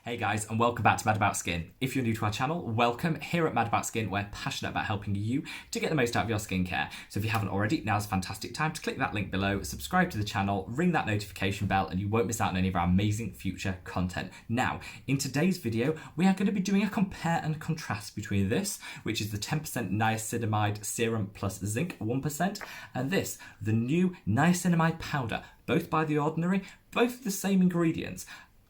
Hey guys, and welcome back to Mad About Skin. If you're new to our channel, welcome. Here at Mad About Skin, we're passionate about helping you to get the most out of your skincare. So if you haven't already, now's a fantastic time to click that link below, subscribe to the channel, ring that notification bell, and you won't miss out on any of our amazing future content. Now, in today's video, we are going to be doing a compare and contrast between this, which is the 10% niacinamide serum plus zinc 1%, and this, the new niacinamide powder, both by The Ordinary, both the same ingredients.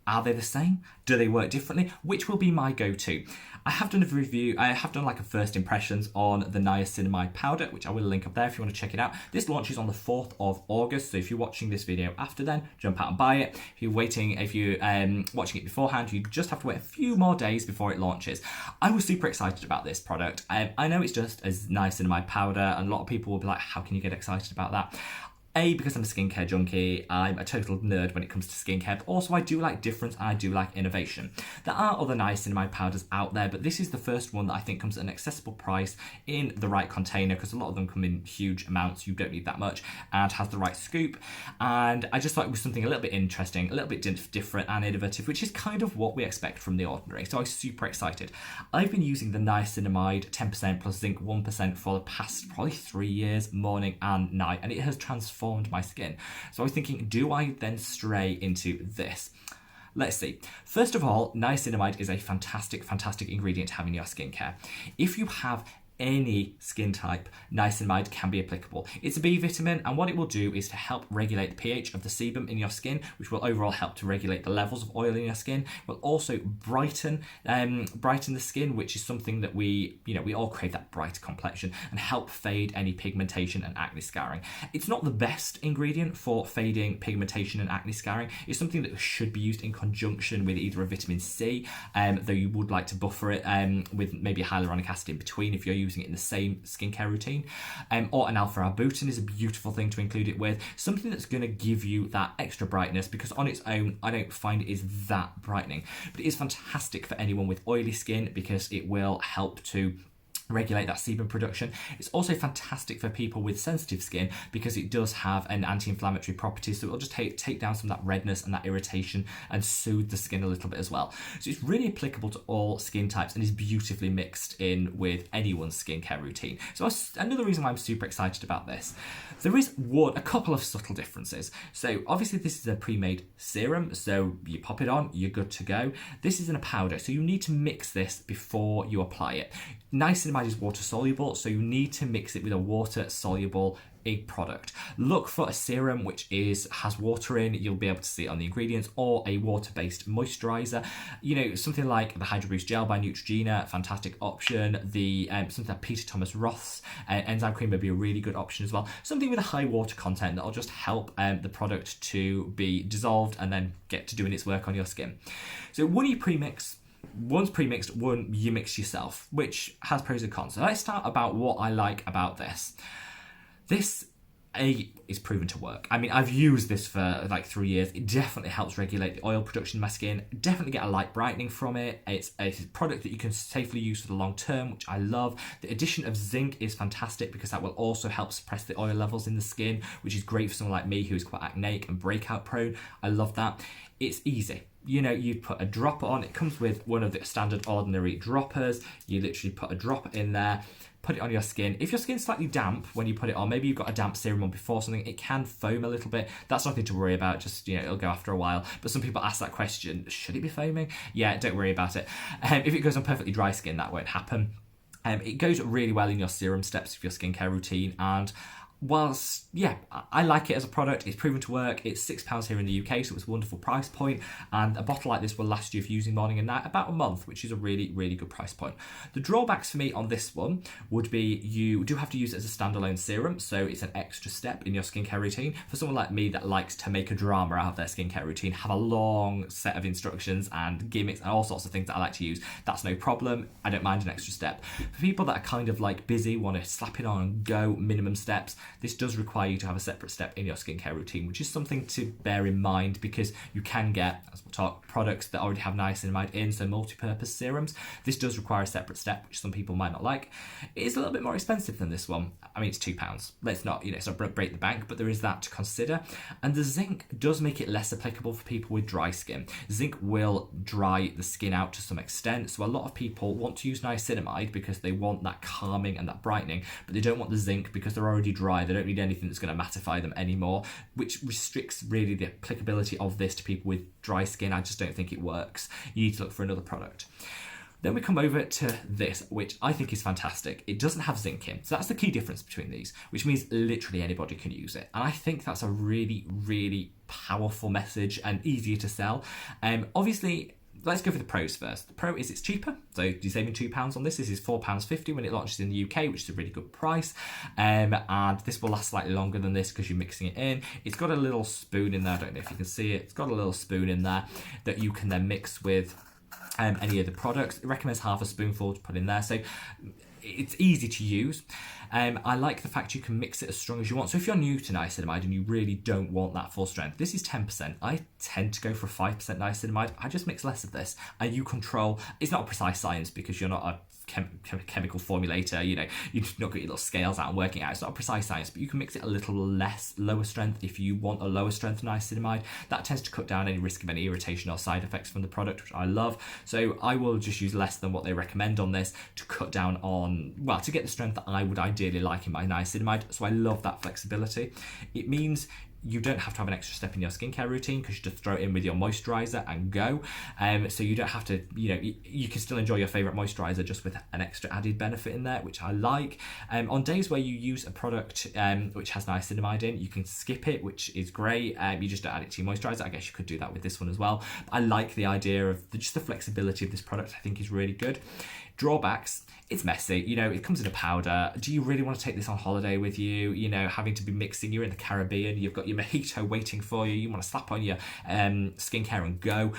Are they the same? Do they work differently? Which will be my go-to? I have done a review, I have done like a first impressions on the niacinamide powder, which I will link up there if you want to check it out. This launches on the 4th of August, so if you're watching this video after then, jump out and buy it. If you're watching it beforehand, you just have to wait a few more days before it launches. I was super excited about this product. I know it's just a niacinamide powder, and a lot of people will be like, how can you get excited about that? A, because I'm a skincare junkie, I'm a total nerd when it comes to skincare, but also I do like difference and I do like innovation. There are other niacinamide powders out there, but this is the first one that I think comes at an accessible price in the right container, because a lot of them come in huge amounts, you don't need that much, and has the right scoop. And I just thought it was something a little bit interesting, a little bit different and innovative, which is kind of what we expect from The Ordinary. So I was super excited. I've been using the niacinamide 10% plus zinc 1% for the past probably 3 years, morning and night, and it has transformed my skin. So I was thinking, do I then stray into this? Let's see. First of all, niacinamide is a fantastic ingredient to have in your skincare. If you have any skin type, niacinamide can be applicable. It's a B vitamin, and what it will do is to help regulate the pH of the sebum in your skin, which will overall help to regulate the levels of oil in your skin. It will also brighten the skin, which is something that we all crave, that bright complexion, and help fade any pigmentation and acne scarring. It's not the best ingredient for fading pigmentation and acne scarring. It's something that should be used in conjunction with either a vitamin C, though you would like to buffer it with maybe hyaluronic acid in between if you're using it in the same skincare routine, or an alpha-arbutin is a beautiful thing to include it with, something that's going to give you that extra brightness, because on its own I don't find it is that brightening, but it is fantastic for anyone with oily skin because it will help to regulate that sebum production. It's also fantastic for people with sensitive skin because it does have an anti-inflammatory property, so it'll just take down some of that redness and that irritation and soothe the skin a little bit as well. So it's really applicable to all skin types and is beautifully mixed in with anyone's skincare routine. So another reason why I'm super excited about this. There is a couple of subtle differences. So obviously this is a pre-made serum, so you pop it on, you're good to go. This is in a powder, so you need to mix this before you apply it. Niacinamide is water soluble, so you need to mix it with a water soluble product. Look for a serum which has water in, you'll be able to see it on the ingredients, or a water-based moisturizer. Something like the Hydro Boost Gel by Neutrogena, fantastic option. Something like Peter Thomas Roth's enzyme cream would be a really good option as well. Something with a high water content that'll just help the product to be dissolved and then get to doing its work on your skin. So one's pre-mixed, one you mix yourself, which has pros and cons. So let's start about what I like about this. This is proven to work. I mean, I've used this for like 3 years. It definitely helps regulate the oil production in my skin. Definitely get a light brightening from it. It's a product that you can safely use for the long term, which I love. The addition of zinc is fantastic because that will also help suppress the oil levels in the skin, which is great for someone like me who is quite acneic and breakout prone. I love that. It's easy. You put a dropper on. It comes with one of the standard Ordinary droppers. You literally put a drop in there, put it on your skin. If your skin's slightly damp when you put it on, maybe you've got a damp serum on before something, it can foam a little bit. That's nothing to worry about, just, it'll go after a while. But some people ask that question, should it be foaming? Yeah, don't worry about it. If it goes on perfectly dry skin, that won't happen. It goes really well in your serum steps of your skincare routine, and whilst, I like it as a product, it's proven to work. It's £6 here in the UK, so it's a wonderful price point, and a bottle like this will last you, if you're using morning and night, about a month, which is a really, really good price point. The drawbacks for me on this one would be you do have to use it as a standalone serum, so it's an extra step in your skincare routine. For someone like me that likes to make a drama out of their skincare routine, have a long set of instructions and gimmicks and all sorts of things that I like to use, that's no problem. I don't mind an extra step. For people that are kind of like busy, want to slap it on and go, minimum steps, this does require you to have a separate step in your skincare routine, which is something to bear in mind because you can get, as we'll talk, products that already have niacinamide in, so multi-purpose serums. This does require a separate step, which some people might not like. It is a little bit more expensive than this one. I mean, it's £2. Let's not, it's not break the bank, but there is that to consider. And the zinc does make it less applicable for people with dry skin. Zinc will dry the skin out to some extent, so a lot of people want to use niacinamide because they want that calming and that brightening, but they don't want the zinc because they're already dry. They don't need anything that's going to mattify them anymore, which restricts really the applicability of this to people with dry skin. I just don't think it works. You need to look for another product. Then we come over to this, which I think is fantastic. It doesn't have zinc in, so that's the key difference between these, which means literally anybody can use it. And I think that's a really, really powerful message and easier to sell. Obviously, let's go for the pros first. The pro is it's cheaper, so you're saving £2 on this. This is £4.50 when it launches in the UK, which is a really good price. And this will last slightly longer than this because you're mixing it in. It's got a little spoon in there. I don't know if you can see it. It's got a little spoon in there that you can then mix with any of the products. It recommends half a spoonful to put in there, so it's easy to use. I like the fact you can mix it as strong as you want. So if you're new to niacinamide and you really don't want that full strength, this is 10%. I tend to go for 5% niacinamide. I just mix less of this, and you control. It's not a precise science because you're not a chemical formulator, you've not got your little scales out and working out. It's not a precise science, but you can mix it a little less lower strength if you want a lower strength niacinamide. That tends to cut down any risk of any irritation or side effects from the product, which I love. So I will just use less than what they recommend on this to cut down on, well, to get the strength that I would ideally like in my niacinamide. So I love that flexibility. It means you don't have to have an extra step in your skincare routine because you just throw it in with your moisturizer and go. So you don't have to, you can still enjoy your favorite moisturizer just with an extra added benefit in there, which I like. On days where you use a product which has niacinamide in, you can skip it, which is great. You just don't add it to your moisturizer. I guess you could do that with this one as well. But I like the idea of just the flexibility of this product. I think is really good. Drawbacks, it's messy, it comes in a powder. Do you really want to take this on holiday with you? Having to be mixing, you're in the Caribbean, you've got your mojito waiting for you, you want to slap on your skincare and go.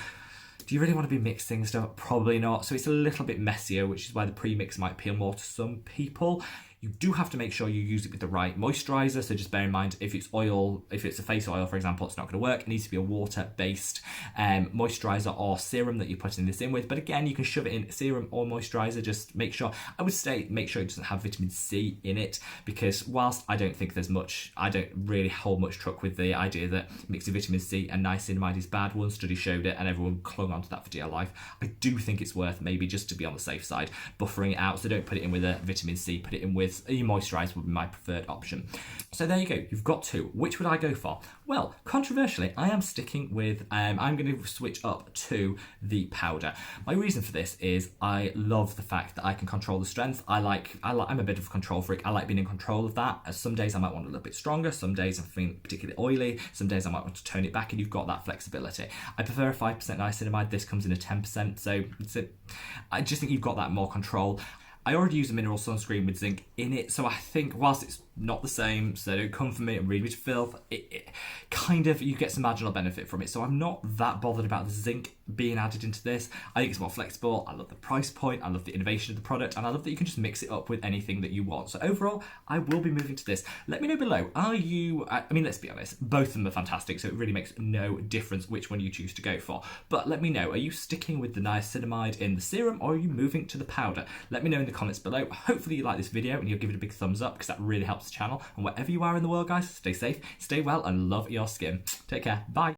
Do you really want to be mixing stuff? Probably not. So it's a little bit messier, which is why the premix might appeal more to some people. You do have to make sure you use it with the right moisturizer. So just bear in mind, if it's oil, if it's a face oil, for example, it's not going to work. It needs to be a water-based moisturizer or serum that you're putting this in with. But again, you can shove it in serum or moisturizer. Just make sure, I would say, make sure it doesn't have vitamin C in it, because whilst I don't think there's much, I don't really hold much truck with the idea that mixing vitamin C and niacinamide is bad. One study showed it and everyone clung onto that for dear life. I do think it's worth, maybe just to be on the safe side, buffering it out. So don't put it in with a vitamin C, put it in with a moisturizer would be my preferred option. So there you go, you've got two. Which would I go for? Well, controversially, I am sticking with, I'm going to switch up to the powder. My reason for this is I love the fact that I can control the strength. I'm a bit of a control freak. I like being in control of that. Some days I might want a little bit stronger. Some days I'm feeling particularly oily. Some days I might want to tone it back, and you've got that flexibility. I prefer a 5% niacinamide. This comes in a 10%, so I just think you've got that more control. I already use a mineral sunscreen with zinc in it, so I think whilst it's not the same, so don't come for me and read me to filth, it kind of, you get some marginal benefit from it. So I'm not that bothered about the zinc being added into this. I think it's more flexible. I love the price point. I love the innovation of the product, and I love that you can just mix it up with anything that you want. So overall, I will be moving to this. Let me know below. Are you, I mean, let's be honest, both of them are fantastic, so it really makes no difference which one you choose to go for. But let me know, are you sticking with the niacinamide in the serum, or are you moving to the powder? Let me know in the comments below. Hopefully you like this video and you'll give it a big thumbs up, because that really helps the channel. And wherever you are in the world, guys, stay safe, stay well, and love your skin. Take care. Bye.